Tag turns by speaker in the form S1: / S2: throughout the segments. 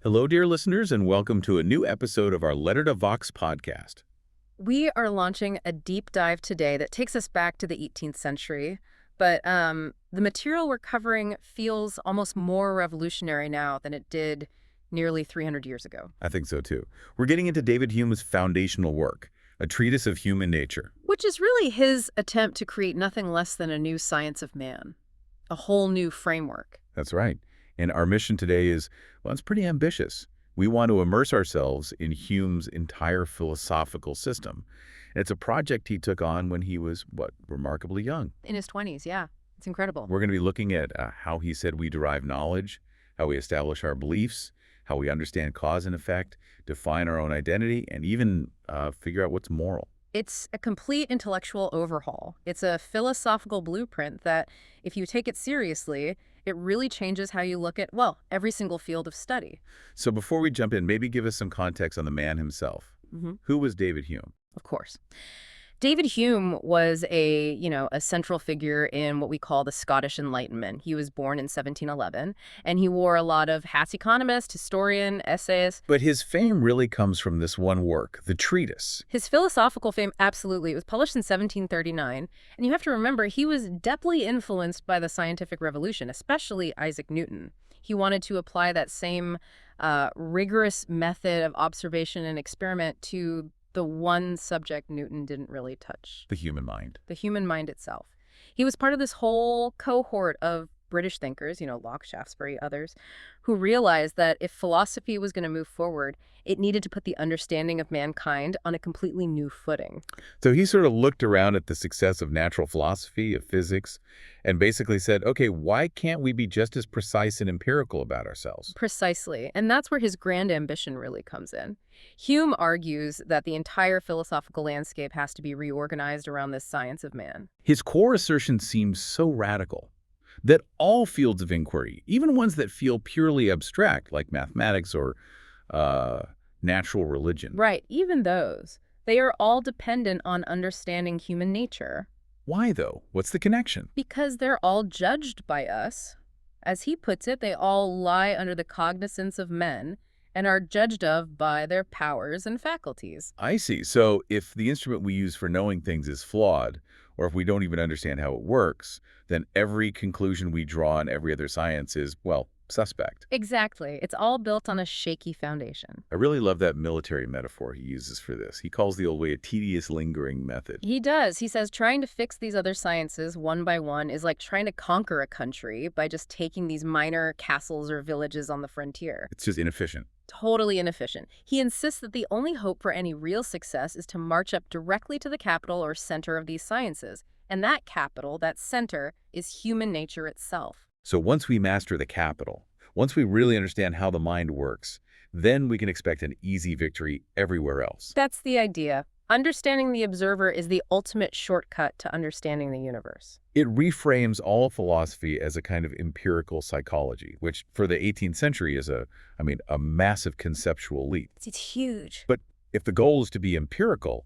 S1: Hello, dear listeners, and welcome to a new episode of our Letter to Vox podcast.
S2: We are launching a deep dive today that takes us back to the 18th century, but the material we're covering feels almost more revolutionary now than it did nearly 300 years ago.
S1: I think so, too. We're getting into David Hume's foundational work, a Treatise of Human Nature.
S2: Which is really his attempt to create nothing less than a new science of man, a whole new framework.
S1: That's right. And our mission today is, well, it's pretty ambitious. We want to immerse ourselves in Hume's entire philosophical system. And it's a project he took on when he was, remarkably young.
S2: In his 20s, yeah. It's incredible.
S1: We're going to be looking at how he said we derive knowledge, how we establish our beliefs, how we understand cause and effect, define our own identity, and even figure out what's moral.
S2: It's a complete intellectual overhaul. It's a philosophical blueprint that, if you take it seriously, it really changes how you look at, well, every single field of study.
S1: So before we jump in, maybe give us some context on the man himself. Who was David Hume?
S2: Of course. David Hume was a central figure in what we call the Scottish Enlightenment. He was born in 1711, and he wore a lot of hats: economist, historian, essayist.
S1: But his fame really comes from this one work, the Treatise.
S2: His philosophical fame, absolutely. It was published in 1739, and you have to remember, he was deeply influenced by the scientific revolution, especially Isaac Newton. He wanted to apply that same rigorous method of observation and experiment to the one subject Newton didn't really touch.
S1: The human mind.
S2: The human mind itself. He was part of this whole cohort of British thinkers, Locke, Shaftesbury, others, who realized that if philosophy was going to move forward, it needed to put the understanding of mankind on a completely new footing.
S1: So he sort of looked around at the success of natural philosophy, of physics, and basically said, okay, why can't we be just as precise and empirical about ourselves?
S2: Precisely. And that's where his grand ambition really comes in. Hume argues that the entire philosophical landscape has to be reorganized around this science of man.
S1: His core assertion seems so radical that all fields of inquiry, even ones that feel purely abstract, like mathematics or natural religion.
S2: Right, even those. They are all dependent on understanding human nature.
S1: Why, though? What's the connection?
S2: Because they're all judged by us. As he puts it, they all lie under the cognizance of men and are judged of by their powers and faculties.
S1: I see. So if the instrument we use for knowing things is flawed, or if we don't even understand how it works, then every conclusion we draw in every other science is, well, suspect.
S2: Exactly. It's all built on a shaky foundation.
S1: I really love that military metaphor he uses for this. He calls the old way a tedious, lingering method.
S2: He does. He says trying to fix these other sciences one by one is like trying to conquer a country by just taking these minor castles or villages on the frontier.
S1: It's just inefficient.
S2: Totally inefficient. He insists that the only hope for any real success is to march up directly to the capital or center of these sciences. And that capital, that center, is human nature itself.
S1: So once we master the capital, once we really understand how the mind works, then we can expect an easy victory everywhere else.
S2: That's the idea. Understanding the observer is the ultimate shortcut to understanding the universe.
S1: It reframes all philosophy as a kind of empirical psychology, which for the 18th century is a massive conceptual leap.
S2: It's huge.
S1: But if the goal is to be empirical,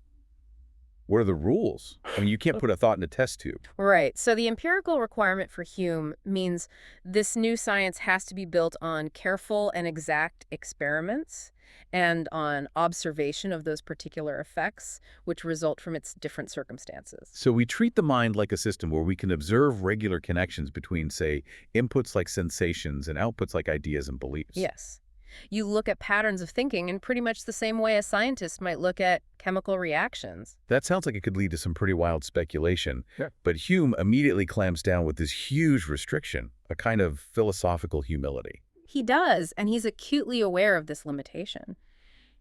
S1: what are the rules? You can't put a thought in a test tube.
S2: Right. So the empirical requirement for Hume means this new science has to be built on careful and exact experiments and on observation of those particular effects, which result from its different circumstances.
S1: So we treat the mind like a system where we can observe regular connections between, say, inputs like sensations and outputs like ideas and beliefs.
S2: Yes. You look at patterns of thinking in pretty much the same way a scientist might look at chemical reactions.
S1: That sounds like it could lead to some pretty wild speculation.
S3: Yeah.
S1: But Hume immediately clamps down with this huge restriction, a kind of philosophical humility.
S2: He does, and he's acutely aware of this limitation.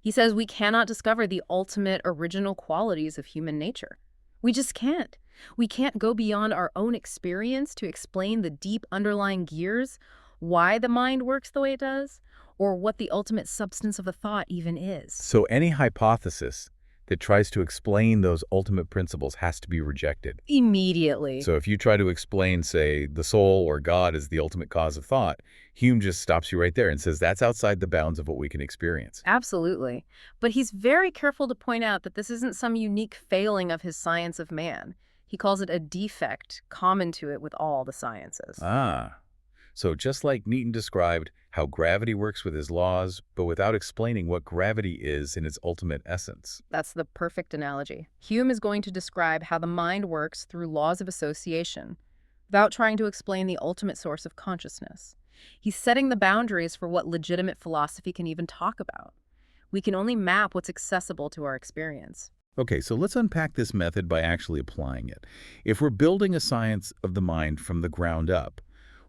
S2: He says we cannot discover the ultimate original qualities of human nature. We just can't. We can't go beyond our own experience to explain the deep underlying gears, why the mind works the way it does, or what the ultimate substance of a thought even is.
S1: So any hypothesis that tries to explain those ultimate principles has to be rejected.
S2: Immediately.
S1: So if you try to explain, say, the soul or God as the ultimate cause of thought, Hume just stops you right there and says that's outside the bounds of what we can experience.
S2: Absolutely. But he's very careful to point out that this isn't some unique failing of his science of man. He calls it a defect common to it with all the sciences.
S1: Ah. So just like Newton described how gravity works with his laws, but without explaining what gravity is in its ultimate essence.
S2: That's the perfect analogy. Hume is going to describe how the mind works through laws of association, without trying to explain the ultimate source of consciousness. He's setting the boundaries for what legitimate philosophy can even talk about. We can only map what's accessible to our experience.
S1: Okay, so let's unpack this method by actually applying it. If we're building a science of the mind from the ground up,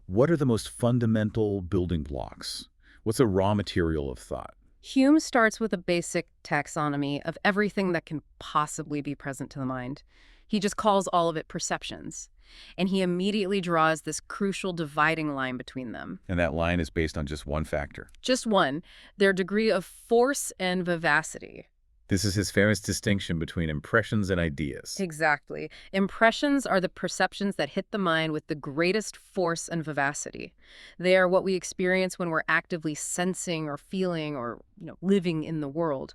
S1: what are the most fundamental building blocks? What's a raw material of thought?
S2: Hume starts with a basic taxonomy of everything that can possibly be present to the mind. He just calls all of it perceptions. And he immediately draws this crucial dividing line between them.
S1: And that line is based on just one factor.
S2: Just one, their degree of force and vivacity.
S1: This is his famous distinction between impressions and ideas.
S2: Exactly. Impressions are the perceptions that hit the mind with the greatest force and vivacity. They are what we experience when we're actively sensing or feeling or, living in the world.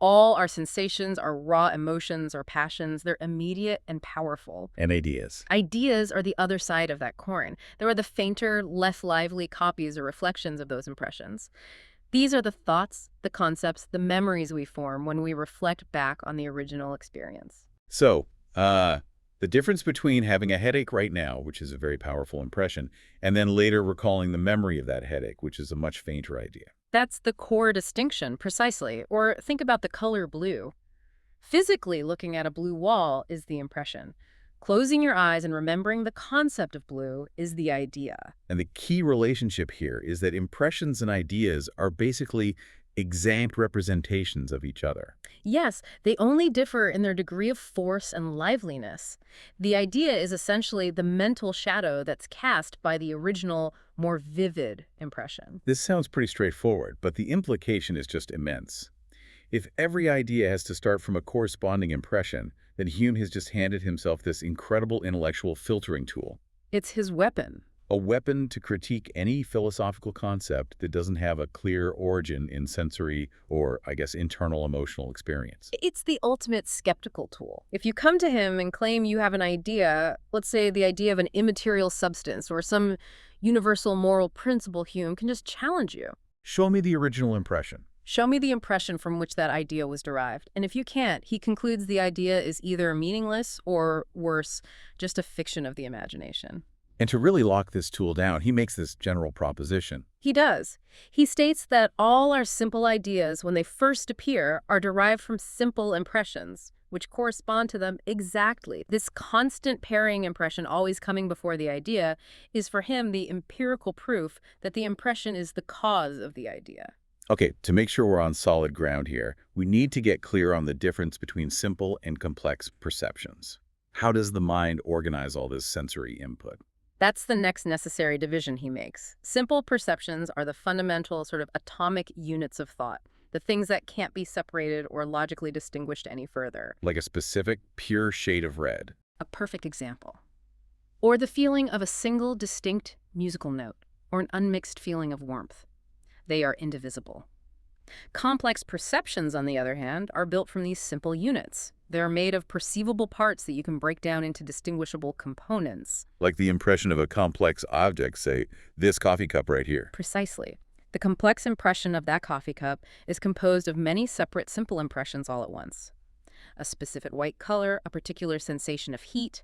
S2: All our sensations, our raw emotions, our passions, they're immediate and powerful.
S1: And ideas.
S2: Ideas are the other side of that coin. They are the fainter, less lively copies or reflections of those impressions. These are the thoughts, the concepts, the memories we form when we reflect back on the original experience.
S1: So, the difference between having a headache right now, which is a very powerful impression, and then later recalling the memory of that headache, which is a much fainter idea.
S2: That's the core distinction, precisely. Or think about the color blue. Physically looking at a blue wall is the impression. Closing your eyes and remembering the concept of blue is the idea.
S1: And the key relationship here is that impressions and ideas are basically exact representations of each other.
S2: Yes, they only differ in their degree of force and liveliness. The idea is essentially the mental shadow that's cast by the original, more vivid impression.
S1: This sounds pretty straightforward, but the implication is just immense. If every idea has to start from a corresponding impression, then Hume has just handed himself this incredible intellectual filtering tool.
S2: It's his weapon.
S1: A weapon to critique any philosophical concept that doesn't have a clear origin in sensory or, internal emotional experience.
S2: It's the ultimate skeptical tool. If you come to him and claim you have an idea, let's say the idea of an immaterial substance or some universal moral principle, Hume can just challenge you.
S1: Show me the original impression.
S2: Show me the impression from which that idea was derived. And if you can't, he concludes the idea is either meaningless or, worse, just a fiction of the imagination.
S1: And to really lock this tool down, he makes this general proposition.
S2: He does. He states that all our simple ideas, when they first appear, are derived from simple impressions, which correspond to them exactly. This constant pairing impression always coming before the idea is for him the empirical proof that the impression is the cause of the idea.
S1: Okay, to make sure we're on solid ground here, we need to get clear on the difference between simple and complex perceptions. How does the mind organize all this sensory input?
S2: That's the next necessary division he makes. Simple perceptions are the fundamental sort of atomic units of thought, the things that can't be separated or logically distinguished any further.
S1: Like a specific, pure shade of red.
S2: A perfect example. Or the feeling of a single, distinct musical note, or an unmixed feeling of warmth. They are indivisible. Complex perceptions, on the other hand, are built from these simple units. They're made of perceivable parts that you can break down into distinguishable components.
S1: Like the impression of a complex object, say, this coffee cup right here.
S2: Precisely. The complex impression of that coffee cup is composed of many separate simple impressions all at once. A specific white color, a particular sensation of heat,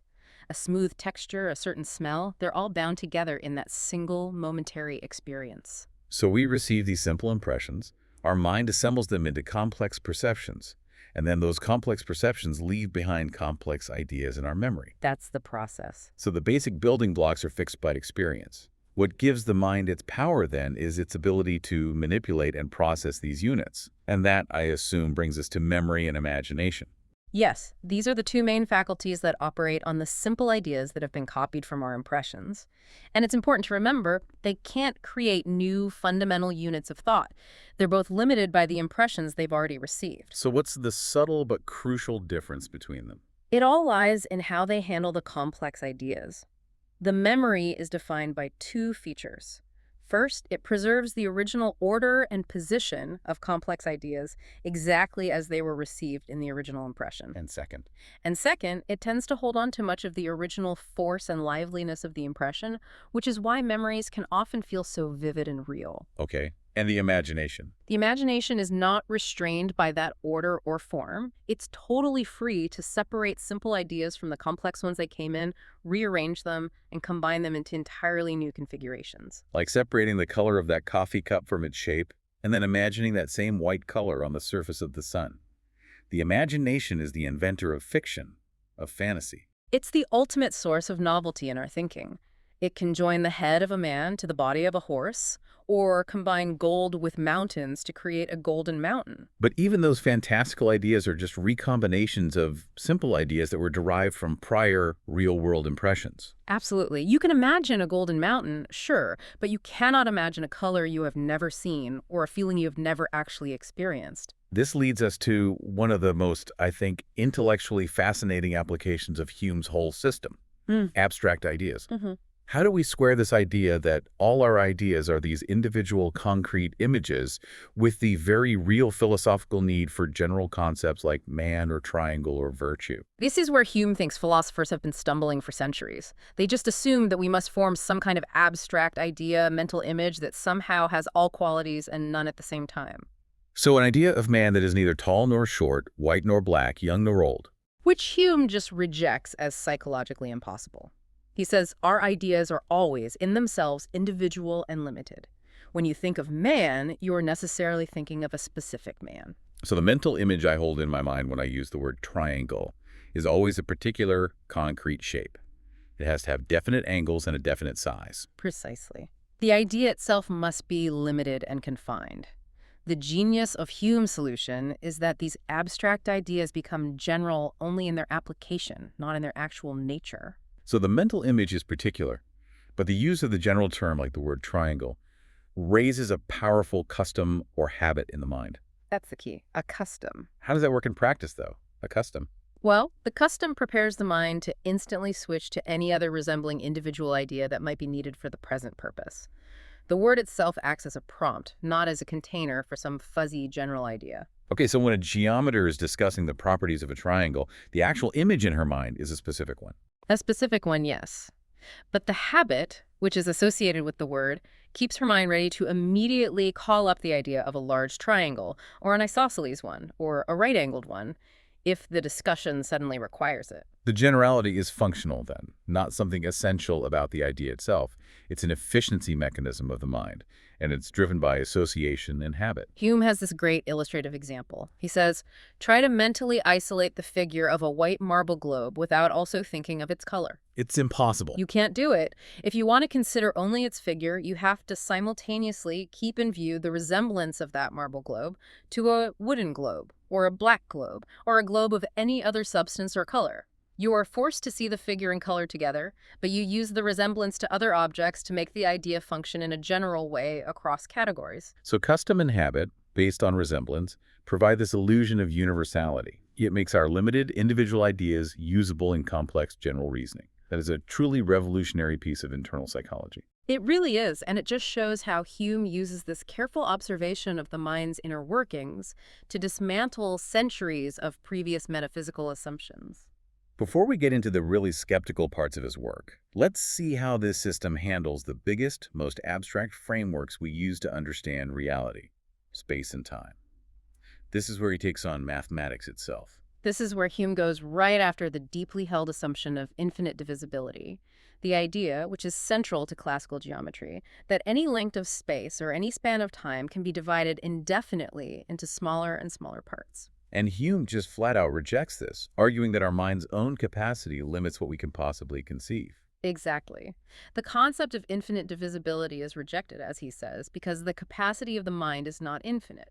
S2: a smooth texture, a certain smell, they're all bound together in that single momentary experience.
S1: So we receive these simple impressions, our mind assembles them into complex perceptions, and then those complex perceptions leave behind complex ideas in our memory.
S2: That's the process.
S1: So the basic building blocks are fixed by experience. What gives the mind its power, then, is its ability to manipulate and process these units. And that, I assume, brings us to memory and imagination.
S2: Yes, these are the two main faculties that operate on the simple ideas that have been copied from our impressions. And it's important to remember, they can't create new fundamental units of thought. They're both limited by the impressions they've already received.
S1: So what's the subtle but crucial difference between them?
S2: It all lies in how they handle the complex ideas. The memory is defined by two features. First, it preserves the original order and position of complex ideas exactly as they were received in the original impression.
S1: And second,
S2: And second, it tends to hold on to much of the original force and liveliness of the impression, which is why memories can often feel so vivid and real.
S1: okay, and the imagination.
S2: The imagination is not restrained by that order or form. It's totally free to separate simple ideas from the complex ones they came in, rearrange them, and combine them into entirely new configurations.
S1: Like separating the color of that coffee cup from its shape, and then imagining that same white color on the surface of the sun. The imagination is the inventor of fiction, of fantasy.
S2: It's the ultimate source of novelty in our thinking. It can join the head of a man to the body of a horse, or combine gold with mountains to create a golden mountain.
S1: But even those fantastical ideas are just recombinations of simple ideas that were derived from prior real-world impressions.
S2: Absolutely. You can imagine a golden mountain, sure, but you cannot imagine a color you have never seen or a feeling you have never actually experienced.
S1: This leads us to one of the most, I think, intellectually fascinating applications of Hume's whole system, abstract ideas. How do we square this idea that all our ideas are these individual concrete images with the very real philosophical need for general concepts like man or triangle or virtue?
S2: This is where Hume thinks philosophers have been stumbling for centuries. They just assume that we must form some kind of abstract idea, mental image that somehow has all qualities and none at the same time.
S1: So an idea of man that is neither tall nor short, white nor black, young nor old.
S2: Which Hume just rejects as psychologically impossible. He says our ideas are always, in themselves, individual and limited. When you think of man, you are necessarily thinking of a specific man.
S1: So the mental image I hold in my mind when I use the word triangle is always a particular concrete shape. It has to have definite angles and a definite size.
S2: Precisely. The idea itself must be limited and confined. The genius of Hume's solution is that these abstract ideas become general only in their application, not in their actual nature.
S1: So the mental image is particular, but the use of the general term, like the word triangle, raises a powerful custom or habit in the mind.
S2: That's the key, a custom.
S1: How does that work in practice, though? A custom?
S2: Well, the custom prepares the mind to instantly switch to any other resembling individual idea that might be needed for the present purpose. The word itself acts as a prompt, not as a container for some fuzzy general idea.
S1: Okay, so when a geometer is discussing the properties of a triangle, the actual image in her mind is a specific one.
S2: A specific one, yes. But the habit, which is associated with the word, keeps her mind ready to immediately call up the idea of a large triangle, or an isosceles one, or a right-angled one, if the discussion suddenly requires it.
S1: The generality is functional, then, not something essential about the idea itself. It's an efficiency mechanism of the mind, and it's driven by association and habit.
S2: Hume has this great illustrative example. He says, try to mentally isolate the figure of a white marble globe without also thinking of its color.
S1: It's impossible.
S2: You can't do it. If you want to consider only its figure, you have to simultaneously keep in view the resemblance of that marble globe to a wooden globe, or a black globe, or a globe of any other substance or color. You are forced to see the figure and color together, but you use the resemblance to other objects to make the idea function in a general way across categories.
S1: So custom and habit, based on resemblance, provide this illusion of universality. It makes our limited individual ideas usable in complex general reasoning. That is a truly revolutionary piece of internal psychology.
S2: It really is, and it just shows how Hume uses this careful observation of the mind's inner workings to dismantle centuries of previous metaphysical assumptions.
S1: Before we get into the really skeptical parts of his work, let's see how this system handles the biggest, most abstract frameworks we use to understand reality, space and time. This is where he takes on mathematics itself.
S2: This is where Hume goes right after the deeply held assumption of infinite divisibility, the idea, which is central to classical geometry, that any length of space or any span of time can be divided indefinitely into smaller and smaller parts.
S1: And Hume just flat out rejects this, arguing that our mind's own capacity limits what we can possibly conceive.
S2: Exactly. The concept of infinite divisibility is rejected, as he says, because the capacity of the mind is not infinite.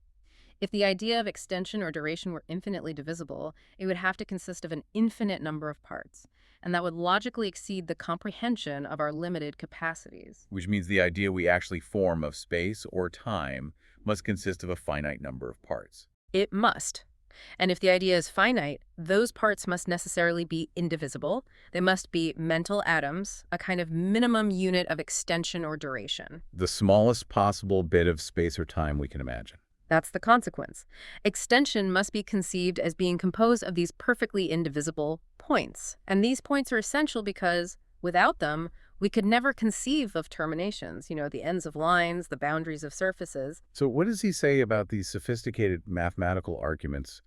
S2: If the idea of extension or duration were infinitely divisible, it would have to consist of an infinite number of parts, and that would logically exceed the comprehension of our limited capacities.
S1: Which means the idea we actually form of space or time must consist of a finite number of parts.
S2: It must. And if the idea is finite, those parts must necessarily be indivisible. They must be mental atoms, a kind of minimum unit of extension or duration.
S1: The smallest possible bit of space or time we can imagine.
S2: That's the consequence. Extension must be conceived as being composed of these perfectly indivisible points. And these points are essential because, without them, we could never conceive of terminations, the ends of lines, the boundaries of surfaces.
S1: So what does he say about these sophisticated mathematical arguments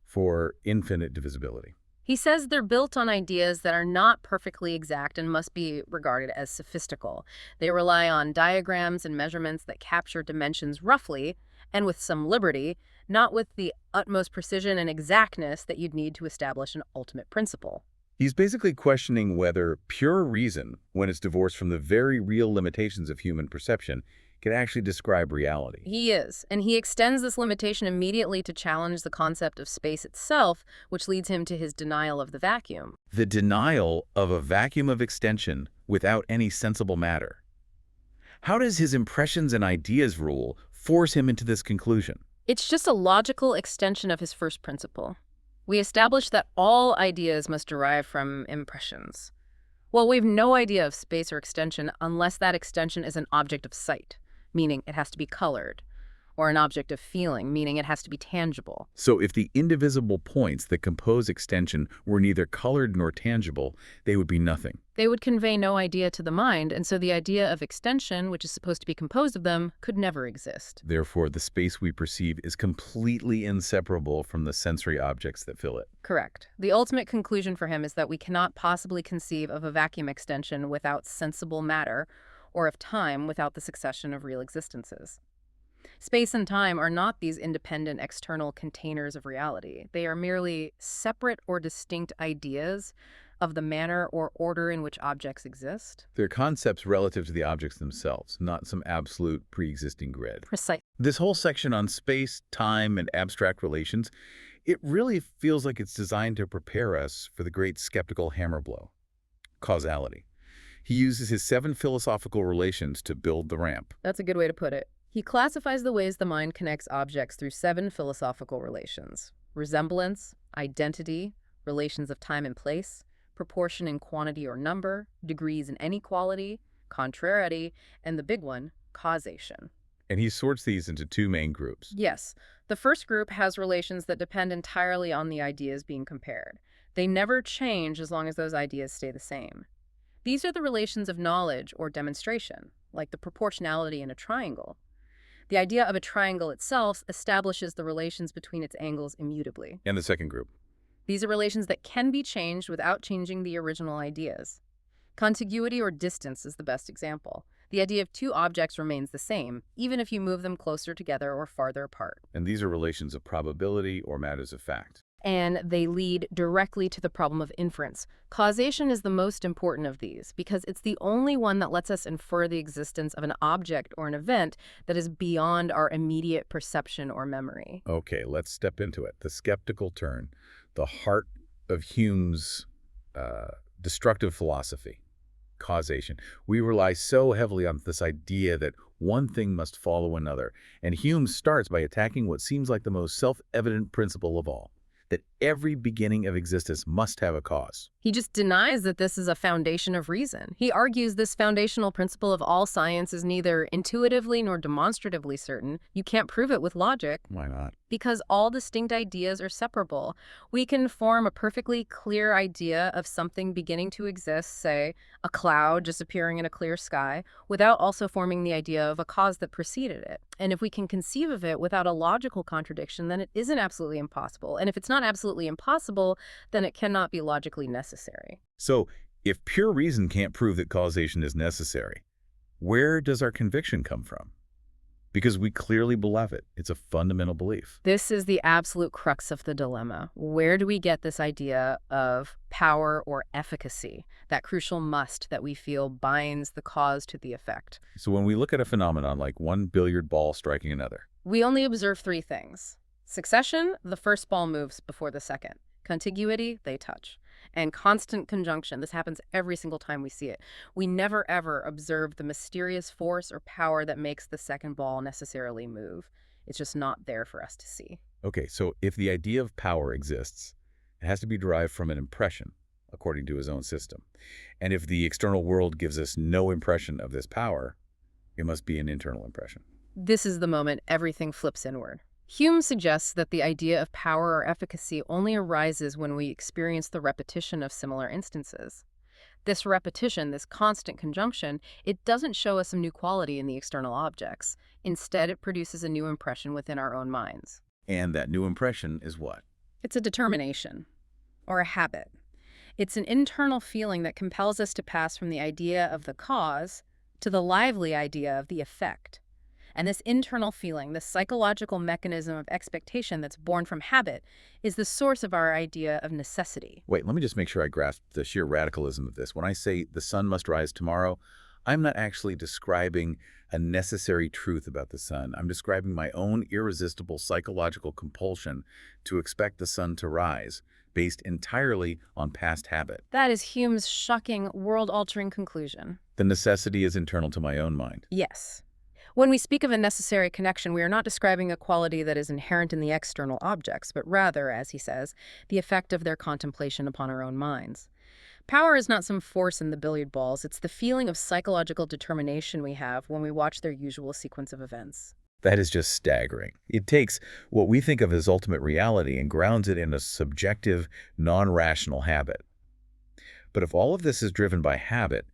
S1: for infinite divisibility?
S2: He says they're built on ideas that are not perfectly exact and must be regarded as sophistical. They rely on diagrams and measurements that capture dimensions roughly and with some liberty, not with the utmost precision and exactness that you'd need to establish an ultimate principle.
S1: He's basically questioning whether pure reason, when it's divorced from the very real limitations of human perception, can actually describe reality.
S2: He is, and he extends this limitation immediately to challenge the concept of space itself, which leads him to his denial of the vacuum.
S1: The denial of a vacuum of extension without any sensible matter. How does his impressions and ideas rule force him into this conclusion?
S2: It's just a logical extension of his first principle. We establish that all ideas must derive from impressions. Well, we have no idea of space or extension unless that extension is an object of sight, meaning it has to be colored, or an object of feeling, meaning it has to be tangible.
S1: So if the indivisible points that compose extension were neither colored nor tangible, they would be nothing.
S2: They would convey no idea to the mind, and so the idea of extension, which is supposed to be composed of them, could never exist.
S1: Therefore, the space we perceive is completely inseparable from the sensory objects that fill it.
S2: Correct. The ultimate conclusion for him is that we cannot possibly conceive of a vacuum extension without sensible matter, or of time without the succession of real existences. Space and time are not these independent external containers of reality. They are merely separate or distinct ideas of the manner or order in which objects exist.
S1: They're concepts relative to the objects themselves, not some absolute pre-existing grid.
S2: Precise.
S1: This whole section on space, time, and abstract relations, it really feels like it's designed to prepare us for the great skeptical hammer blow: causality. He uses his 7 philosophical relations to build the ramp.
S2: That's a good way to put it. He classifies the ways the mind connects objects through 7 philosophical relations: resemblance, identity, relations of time and place, proportion in quantity or number, degrees in inequality, contrariety, and the big one, causation.
S1: And he sorts these into 2 main groups.
S2: Yes, the first group has relations that depend entirely on the ideas being compared. They never change as long as those ideas stay the same. These are the relations of knowledge or demonstration, like the proportionality in a triangle. The idea of a triangle itself establishes the relations between its angles immutably.
S1: And the second group.
S2: These are relations that can be changed without changing the original ideas. Contiguity or distance is the best example. The idea of 2 objects remains the same, even if you move them closer together or farther apart.
S1: And these are relations of probability or matters of fact.
S2: And they lead directly to the problem of inference. Causation is the most important of these because it's the only one that lets us infer the existence of an object or an event that is beyond our immediate perception or memory.
S1: Okay, let's step into it. The skeptical turn, the heart of Hume's destructive philosophy, causation. We rely so heavily on this idea that one thing must follow another, and Hume starts by attacking what seems like the most self-evident principle of all: that every beginning of existence must have a cause.
S2: He just denies that this is a foundation of reason. He argues this foundational principle of all science is neither intuitively nor demonstratively certain. You can't prove it with logic.
S1: Why not?
S2: Because all distinct ideas are separable. We can form a perfectly clear idea of something beginning to exist, say, a cloud just appearing in a clear sky, without also forming the idea of a cause that preceded it. And if we can conceive of it without a logical contradiction, then it isn't absolutely impossible. And if it's not absolutely impossible, then it cannot be logically necessary.
S1: So, if pure reason can't prove that causation is necessary, where does our conviction come from? Because we clearly believe it. It's a fundamental belief.
S2: This is the absolute crux of the dilemma. Where do we get this idea of power or efficacy, that crucial must that we feel binds the cause to the effect?
S1: So when we look at a phenomenon like one billiard ball striking another,
S2: we only observe 3 things. Succession, the first ball moves before the second. Contiguity, they touch. And constant conjunction, this happens every single time we see it. We never ever observe the mysterious force or power that makes the second ball necessarily move. It's just not there for us to see.
S1: Okay, so if the idea of power exists, it has to be derived from an impression, according to his own system. And if the external world gives us no impression of this power, it must be an internal impression.
S2: This is the moment everything flips inward. Hume suggests that the idea of power or efficacy only arises when we experience the repetition of similar instances. This repetition, this constant conjunction, it doesn't show us a new quality in the external objects. Instead, it produces a new impression within our own minds.
S1: And that new impression is what?
S2: It's a determination, or a habit. It's an internal feeling that compels us to pass from the idea of the cause to the lively idea of the effect. And this internal feeling, this psychological mechanism of expectation that's born from habit, is the source of our idea of necessity.
S1: Wait, let me just make sure I grasp the sheer radicalism of this. When I say the sun must rise tomorrow, I'm not actually describing a necessary truth about the sun. I'm describing my own irresistible psychological compulsion to expect the sun to rise, based entirely on past habit.
S2: That is Hume's shocking, world-altering conclusion.
S1: The necessity is internal to my own mind.
S2: Yes. When we speak of a necessary connection, we are not describing a quality that is inherent in the external objects, but rather, as he says, the effect of their contemplation upon our own minds. Power is not some force in the billiard balls, it's the feeling of psychological determination we have when we watch their usual sequence of events.
S1: That is just staggering. It takes what we think of as ultimate reality and grounds it in a subjective, non-rational habit. But if all of this is driven by habit,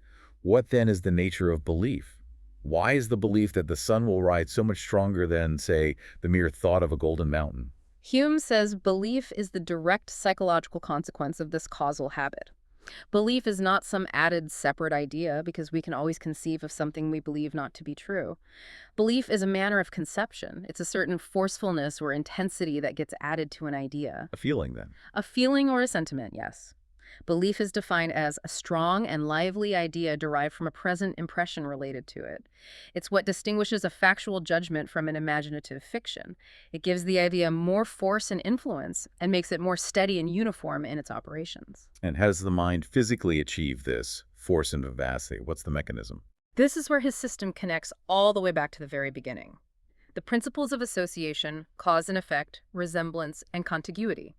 S1: what then is the nature of belief? Why is the belief that the sun will rise so much stronger than, say, the mere thought of a golden mountain?
S2: Hume says belief is the direct psychological consequence of this causal habit. Belief is not some added separate idea because we can always conceive of something we believe not to be true. Belief is a manner of conception. It's a certain forcefulness or intensity that gets added to an idea.
S1: A feeling, then.
S2: A feeling or a sentiment, yes. Belief is defined as a strong and lively idea derived from a present impression related to it. It's what distinguishes a factual judgment from an imaginative fiction. It gives the idea more force and influence and makes it more steady and uniform in its operations.
S1: And how does the mind physically achieve this force and vivacity? What's the mechanism?
S2: This is where his system connects all the way back to the very beginning. The principles of association, cause and effect, resemblance, and contiguity.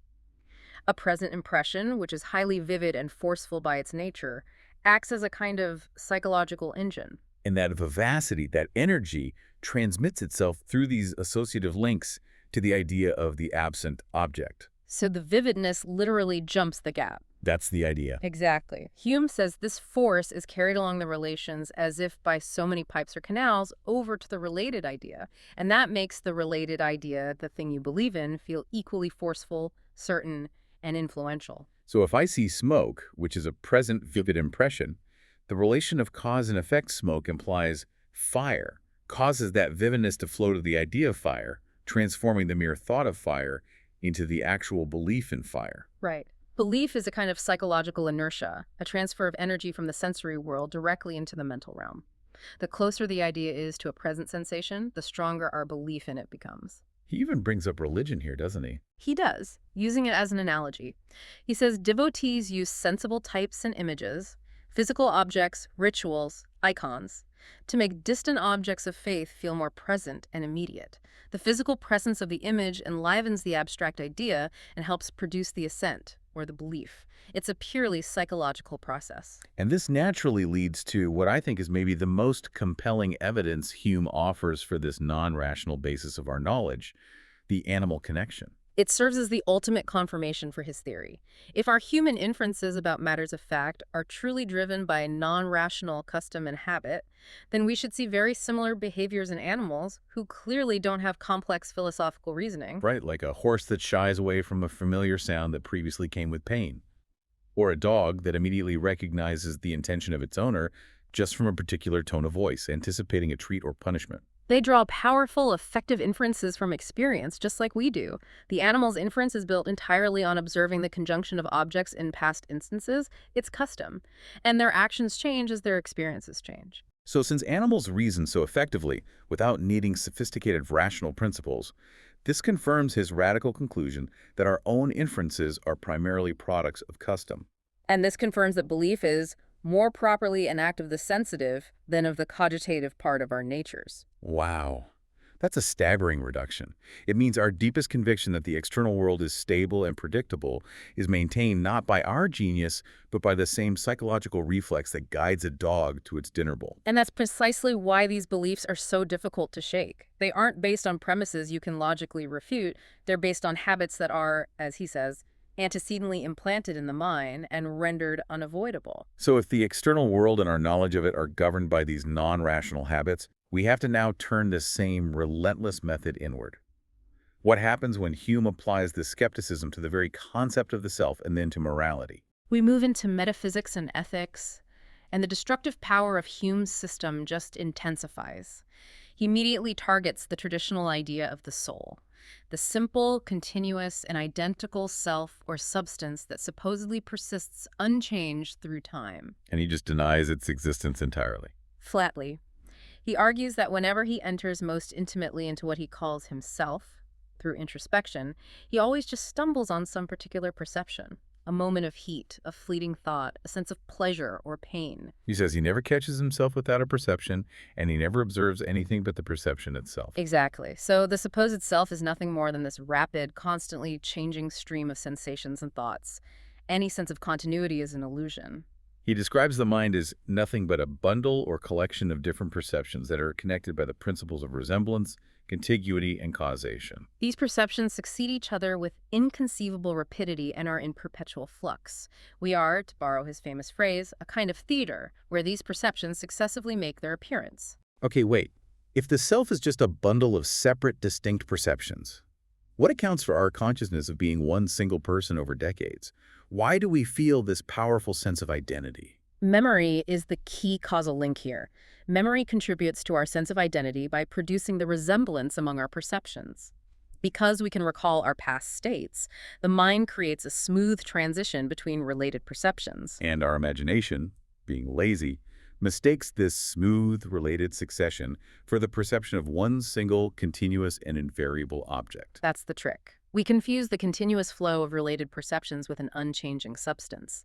S2: A present impression, which is highly vivid and forceful by its nature, acts as a kind of psychological engine.
S1: And that vivacity, that energy, transmits itself through these associative links to the idea of the absent object.
S2: So the vividness literally jumps the gap.
S1: That's the idea.
S2: Exactly. Hume says this force is carried along the relations as if by so many pipes or canals over to the related idea. And that makes the related idea, the thing you believe in, feel equally forceful, certain, and influential.
S1: So if I see smoke, which is a present vivid impression, the relation of cause and effect smoke implies fire, causes that vividness to flow to the idea of fire, transforming the mere thought of fire into the actual belief in fire.
S2: Right. Belief is a kind of psychological inertia, a transfer of energy from the sensory world directly into the mental realm. The closer the idea is to a present sensation, the stronger our belief in it becomes.
S1: He even brings up religion here, doesn't he?
S2: He does, using it as an analogy. He says devotees use sensible types and images, physical objects, rituals, icons, to make distant objects of faith feel more present and immediate. The physical presence of the image enlivens the abstract idea and helps produce the assent, or the belief. It's a purely psychological process.
S1: And this naturally leads to what I think is maybe the most compelling evidence Hume offers for this non-rational basis of our knowledge, the animal connection.
S2: It serves as the ultimate confirmation for his theory. If our human inferences about matters of fact are truly driven by non-rational custom and habit, then we should see very similar behaviors in animals who clearly don't have complex philosophical reasoning.
S1: Right, like a horse that shies away from a familiar sound that previously came with pain. Or a dog that immediately recognizes the intention of its owner just from a particular tone of voice, anticipating a treat or punishment.
S2: They draw powerful, effective inferences from experience, just like we do. The animal's inference is built entirely on observing the conjunction of objects in past instances. It's custom. And their actions change as their experiences change.
S1: So since animals reason so effectively without needing sophisticated rational principles, this confirms his radical conclusion that our own inferences are primarily products of custom.
S2: And this confirms that belief is more properly an act of the sensitive than of the cogitative part of our natures.
S1: Wow. That's a staggering reduction. It means our deepest conviction that the external world is stable and predictable is maintained not by our genius, but by the same psychological reflex that guides a dog to its dinner bowl.
S2: And that's precisely why these beliefs are so difficult to shake. They aren't based on premises you can logically refute. They're based on habits that are, as he says, antecedently implanted in the mind and rendered unavoidable.
S1: So if the external world and our knowledge of it are governed by these non-rational habits, we have to now turn this same relentless method inward. What happens when Hume applies this skepticism to the very concept of the self and then to morality?
S2: We move into metaphysics and ethics, and the destructive power of Hume's system just intensifies. He immediately targets the traditional idea of the soul, the simple, continuous, and identical self or substance that supposedly persists unchanged through time.
S1: And he just denies its existence entirely.
S2: Flatly. He argues that whenever he enters most intimately into what he calls himself, through introspection, he always just stumbles on some particular perception, a moment of heat, a fleeting thought, a sense of pleasure or pain.
S1: He says he never catches himself without a perception, and he never observes anything but the perception itself.
S2: Exactly. So the supposed self is nothing more than this rapid, constantly changing stream of sensations and thoughts. Any sense of continuity is an illusion.
S1: He describes the mind as nothing but a bundle or collection of different perceptions that are connected by the principles of resemblance, contiguity, and causation.
S2: These perceptions succeed each other with inconceivable rapidity and are in perpetual flux. We are, to borrow his famous phrase, a kind of theater where these perceptions successively make their appearance.
S1: Okay, wait. If the self is just a bundle of separate, distinct perceptions, what accounts for our consciousness of being one single person over decades? Why do we feel this powerful sense of identity?
S2: Memory is the key causal link here. Memory contributes to our sense of identity by producing the resemblance among our perceptions. Because we can recall our past states, the mind creates a smooth transition between related perceptions.
S1: And our imagination, being lazy, mistakes this smooth, related succession for the perception of one single, continuous, and invariable object.
S2: That's the trick. We confuse the continuous flow of related perceptions with an unchanging substance.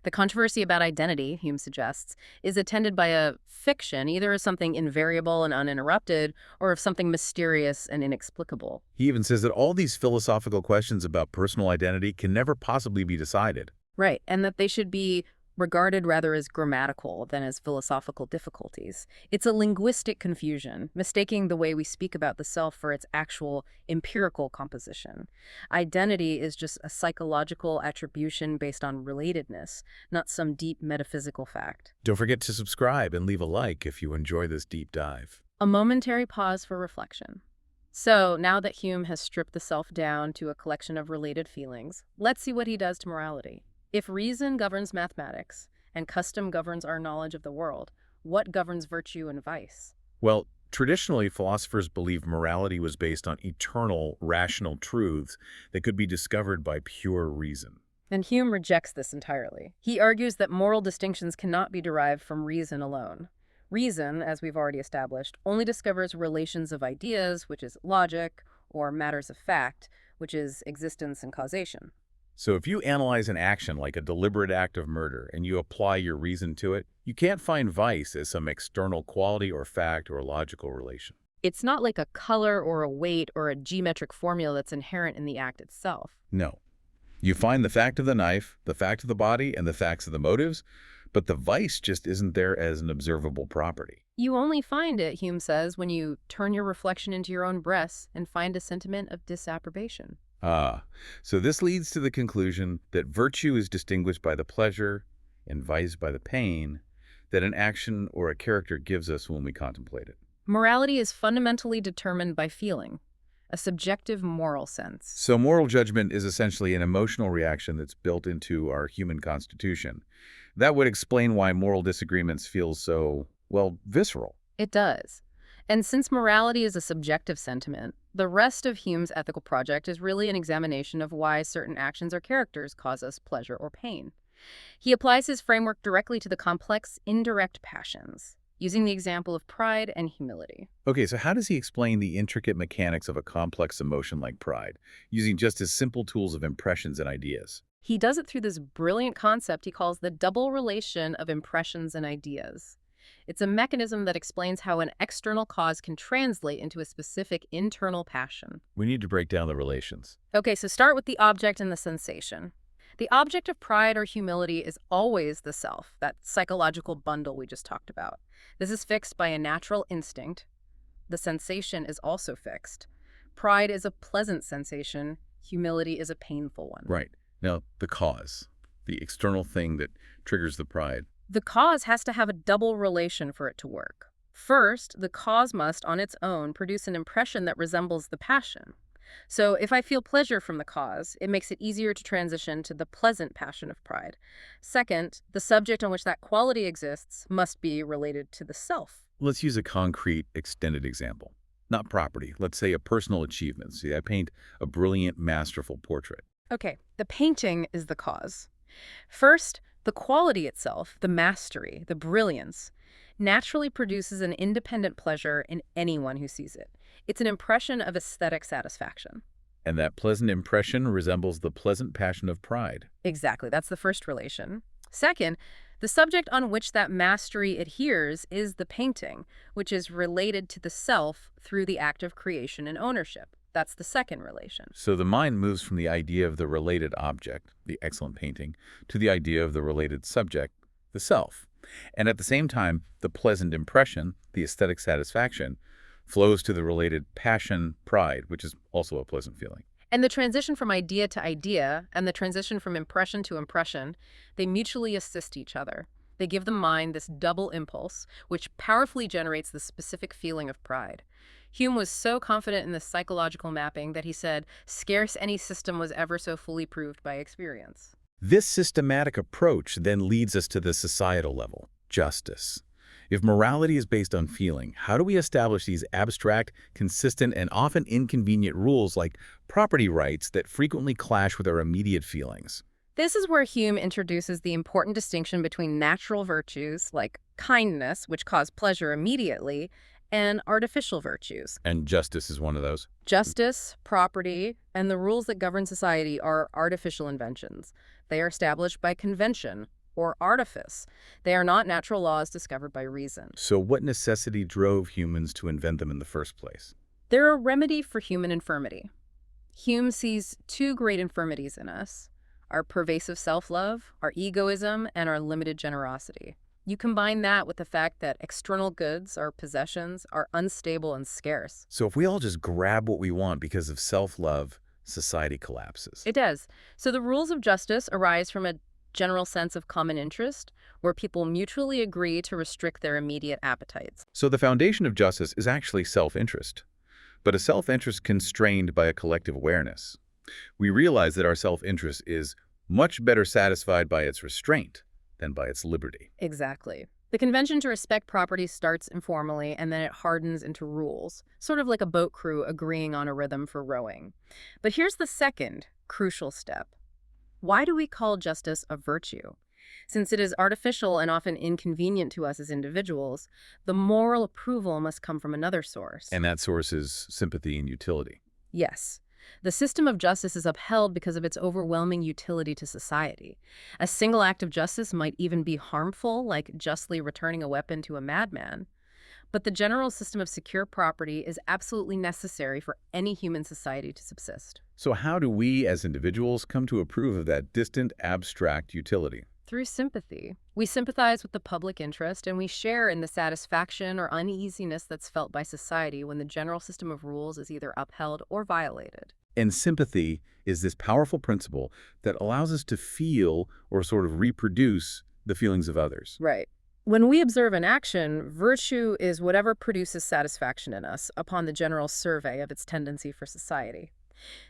S2: The controversy about identity, Hume suggests, is attended by a fiction, either as something invariable and uninterrupted, or of something mysterious and inexplicable.
S1: He even says that all these philosophical questions about personal identity can never possibly be decided.
S2: Right, and that they should be regarded rather as grammatical than as philosophical difficulties. It's a linguistic confusion, mistaking the way we speak about the self for its actual empirical composition. Identity is just a psychological attribution based on relatedness, not some deep metaphysical fact.
S1: Don't forget to subscribe and leave a like if you enjoy this deep dive.
S2: A momentary pause for reflection. So, now that Hume has stripped the self down to a collection of related feelings, let's see what he does to morality. If reason governs mathematics and custom governs our knowledge of the world, what governs virtue and vice?
S1: Well, traditionally, philosophers believed morality was based on eternal, rational truths that could be discovered by pure reason.
S2: And Hume rejects this entirely. He argues that moral distinctions cannot be derived from reason alone. Reason, as we've already established, only discovers relations of ideas, which is logic, or matters of fact, which is existence and causation.
S1: So if you analyze an action like a deliberate act of murder and you apply your reason to it, you can't find vice as some external quality or fact or logical relation.
S2: It's not like a color or a weight or a geometric formula that's inherent in the act itself.
S1: No. You find the fact of the knife, the fact of the body, and the facts of the motives, but the vice just isn't there as an observable property.
S2: You only find it, Hume says, when you turn your reflection into your own breast and find a sentiment of disapprobation.
S1: So this leads to the conclusion that virtue is distinguished by the pleasure and vice by the pain that an action or a character gives us when we contemplate it.
S2: Morality is fundamentally determined by feeling, a subjective moral sense.
S1: So moral judgment is essentially an emotional reaction that's built into our human constitution. That would explain why moral disagreements feel so, well, visceral.
S2: It does. And since morality is a subjective sentiment, the rest of Hume's ethical project is really an examination of why certain actions or characters cause us pleasure or pain. He applies his framework directly to the complex, indirect passions, using the example of pride and humility.
S1: Okay, so how does he explain the intricate mechanics of a complex emotion like pride, using just as simple tools of impressions and ideas?
S2: He does it through this brilliant concept he calls the double relation of impressions and ideas. It's a mechanism that explains how an external cause can translate into a specific internal passion.
S1: We need to break down the relations.
S2: Okay, so start with the object and the sensation. The object of pride or humility is always the self, that psychological bundle we just talked about. This is fixed by a natural instinct. The sensation is also fixed. Pride is a pleasant sensation. Humility is a painful one.
S1: Right. Now, the cause, the external thing that triggers the pride.
S2: The cause has to have a double relation for it to work. First, the cause must, on its own, produce an impression that resembles the passion. So if I feel pleasure from the cause, it makes it easier to transition to the pleasant passion of pride. Second, the subject on which that quality exists must be related to the self.
S1: Let's use a concrete, extended example. Not property. Let's say a personal achievement. See, I paint a brilliant, masterful portrait.
S2: Okay, the painting is the cause. First, the quality itself, the mastery, the brilliance, naturally produces an independent pleasure in anyone who sees it. It's an impression of aesthetic satisfaction.
S1: And that pleasant impression resembles the pleasant passion of pride.
S2: Exactly, that's the first relation. Second, the subject on which that mastery adheres is the painting, which is related to the self through the act of creation and ownership. That's the second relation.
S1: So the mind moves from the idea of the related object, the excellent painting, to the idea of the related subject, the self. And at the same time, the pleasant impression, the aesthetic satisfaction, flows to the related passion, pride, which is also a pleasant feeling.
S2: And the transition from idea to idea and the transition from impression to impression, they mutually assist each other. They give the mind this double impulse, which powerfully generates the specific feeling of pride. Hume was so confident in this psychological mapping that he said, "Scarce any system was ever so fully proved by experience."
S1: This systematic approach then leads us to the societal level, justice. If morality is based on feeling, how do we establish these abstract, consistent, and often inconvenient rules like property rights that frequently clash with our immediate feelings?
S2: This is where Hume introduces the important distinction between natural virtues, like kindness, which cause pleasure immediately, and artificial virtues.
S1: And justice is one of those.
S2: Justice, property, and the rules that govern society are artificial inventions. They are established by convention or artifice. They are not natural laws discovered by reason.
S1: So what necessity drove humans to invent them in the first place?
S2: They're a remedy for human infirmity. Hume sees two great infirmities in us: our pervasive self-love, our egoism, and our limited generosity. You combine that with the fact that external goods, our possessions, are unstable and scarce.
S1: So if we all just grab what we want because of self-love, society collapses.
S2: It does. So the rules of justice arise from a general sense of common interest, where people mutually agree to restrict their immediate appetites.
S1: So the foundation of justice is actually self-interest, but a self-interest constrained by a collective awareness. We realize that our self-interest is much better satisfied by its restraint than by its liberty.
S2: Exactly. The convention to respect property starts informally and then it hardens into rules, sort of like a boat crew agreeing on a rhythm for rowing. But here's the second crucial step. Why do we call justice a virtue? Since it is artificial and often inconvenient to us as individuals, the moral approval must come from another source.
S1: And that source is sympathy and utility.
S2: Yes. The system of justice is upheld because of its overwhelming utility to society. A single act of justice might even be harmful, like justly returning a weapon to a madman. But the general system of secure property is absolutely necessary for any human society to subsist.
S1: So how do we as individuals come to approve of that distant, abstract utility?
S2: Through sympathy. We sympathize with the public interest and we share in the satisfaction or uneasiness that's felt by society when the general system of rules is either upheld or violated.
S1: And sympathy is this powerful principle that allows us to feel or sort of reproduce the feelings of others.
S2: Right. When we observe an action, virtue is whatever produces satisfaction in us upon the general survey of its tendency for society.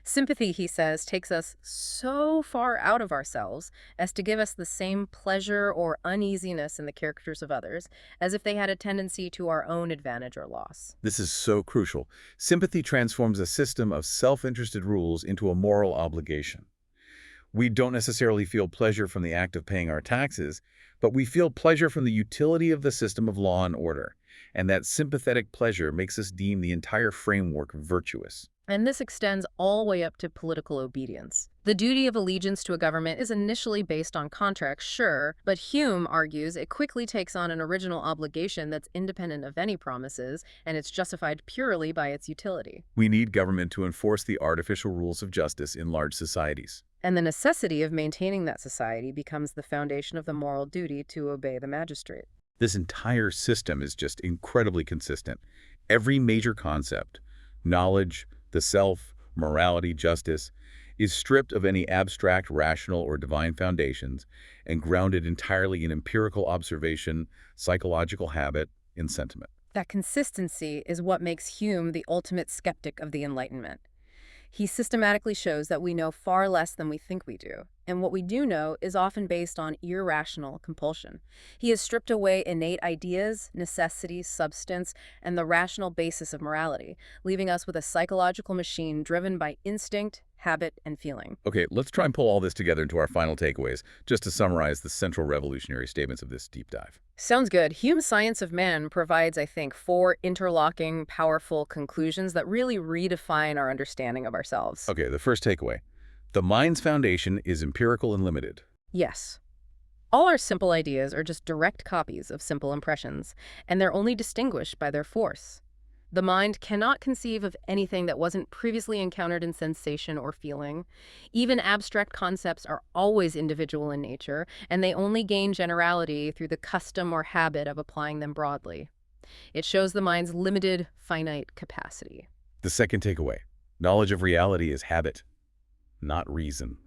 S2: Sympathy, he says, takes us so far out of ourselves as to give us the same pleasure or uneasiness in the characters of others as if they had a tendency to our own advantage or loss.
S1: This is so crucial. Sympathy transforms a system of self-interested rules into a moral obligation. We don't necessarily feel pleasure from the act of paying our taxes, but we feel pleasure from the utility of the system of law and order. And that sympathetic pleasure makes us deem the entire framework virtuous.
S2: And this extends all the way up to political obedience. The duty of allegiance to a government is initially based on contracts, sure, but Hume argues it quickly takes on an original obligation that's independent of any promises, and it's justified purely by its utility.
S1: We need government to enforce the artificial rules of justice in large societies.
S2: And the necessity of maintaining that society becomes the foundation of the moral duty to obey the magistrate.
S1: This entire system is just incredibly consistent. Every major concept, knowledge, the self, morality, justice, is stripped of any abstract, rational, or divine foundations and grounded entirely in empirical observation, psychological habit, and sentiment.
S2: That consistency is what makes Hume the ultimate skeptic of the Enlightenment. He systematically shows that we know far less than we think we do, and what we do know is often based on irrational compulsion. He has stripped away innate ideas, necessity, substance, and the rational basis of morality, leaving us with a psychological machine driven by instinct, habit, and feeling.
S1: Okay, let's try and pull all this together into our final takeaways, just to summarize the central revolutionary statements of this deep dive.
S2: Sounds good. Hume's Science of Man provides, I think, four interlocking, powerful conclusions that really redefine our understanding of ourselves.
S1: Okay, the first takeaway. The mind's foundation is empirical and limited.
S2: Yes. All our simple ideas are just direct copies of simple impressions, and they're only distinguished by their force. The mind cannot conceive of anything that wasn't previously encountered in sensation or feeling. Even abstract concepts are always individual in nature, and they only gain generality through the custom or habit of applying them broadly. It shows the mind's limited, finite capacity.
S1: The second takeaway. Knowledge of reality is habit, not reason.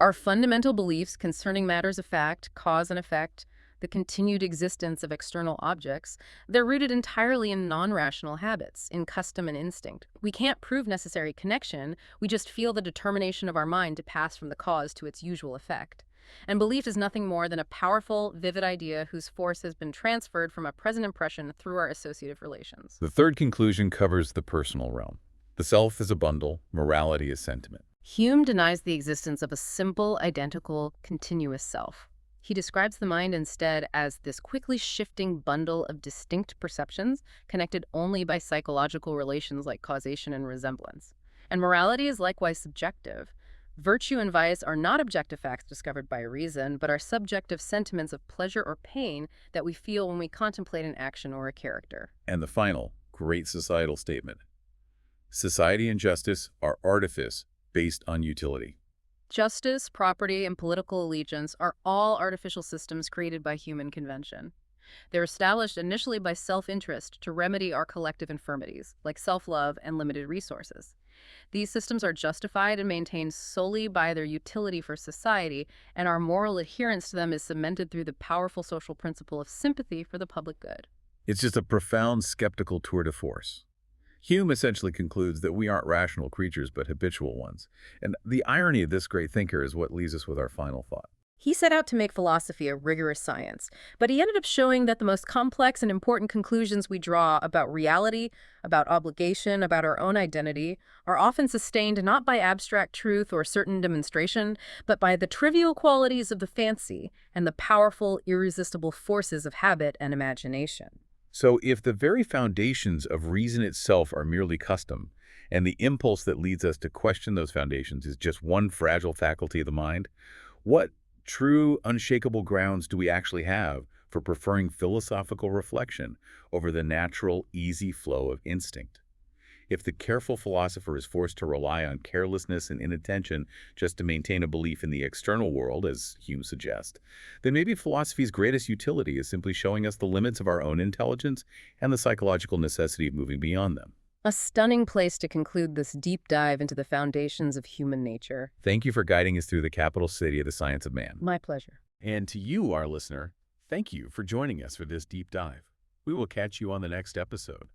S2: Our fundamental beliefs concerning matters of fact, cause and effect, the continued existence of external objects, they're rooted entirely in non-rational habits, in custom and instinct. We can't prove necessary connection, we just feel the determination of our mind to pass from the cause to its usual effect. And belief is nothing more than a powerful, vivid idea whose force has been transferred from a present impression through our associative relations.
S1: The third conclusion covers the personal realm. The self is a bundle, morality is sentiment.
S2: Hume denies the existence of a simple, identical, continuous self. He describes the mind instead as this quickly shifting bundle of distinct perceptions connected only by psychological relations like causation and resemblance. And morality is likewise subjective. Virtue and vice are not objective facts discovered by reason, but are subjective sentiments of pleasure or pain that we feel when we contemplate an action or a character.
S1: And the final, great societal statement. Society and justice are artifice based on utility.
S2: Justice, property, and political allegiance are all artificial systems created by human convention. They're established initially by self-interest to remedy our collective infirmities, like self-love and limited resources. These systems are justified and maintained solely by their utility for society, and our moral adherence to them is cemented through the powerful social principle of sympathy for the public good.
S1: It's just a profound skeptical tour de force. Hume essentially concludes that we aren't rational creatures, but habitual ones. And the irony of this great thinker is what leaves us with our final thought.
S2: He set out to make philosophy a rigorous science, but he ended up showing that the most complex and important conclusions we draw about reality, about obligation, about our own identity, are often sustained not by abstract truth or certain demonstration, but by the trivial qualities of the fancy and the powerful, irresistible forces of habit and imagination.
S1: So if the very foundations of reason itself are merely custom, and the impulse that leads us to question those foundations is just one fragile faculty of the mind, what true, unshakable grounds do we actually have for preferring philosophical reflection over the natural, easy flow of instinct? If the careful philosopher is forced to rely on carelessness and inattention just to maintain a belief in the external world, as Hume suggests, then maybe philosophy's greatest utility is simply showing us the limits of our own intelligence and the psychological necessity of moving beyond them.
S2: A stunning place to conclude this deep dive into the foundations of human nature.
S1: Thank you for guiding us through the capital city of the science of man.
S2: My pleasure.
S1: And to you, our listener, thank you for joining us for this deep dive. We will catch you on the next episode.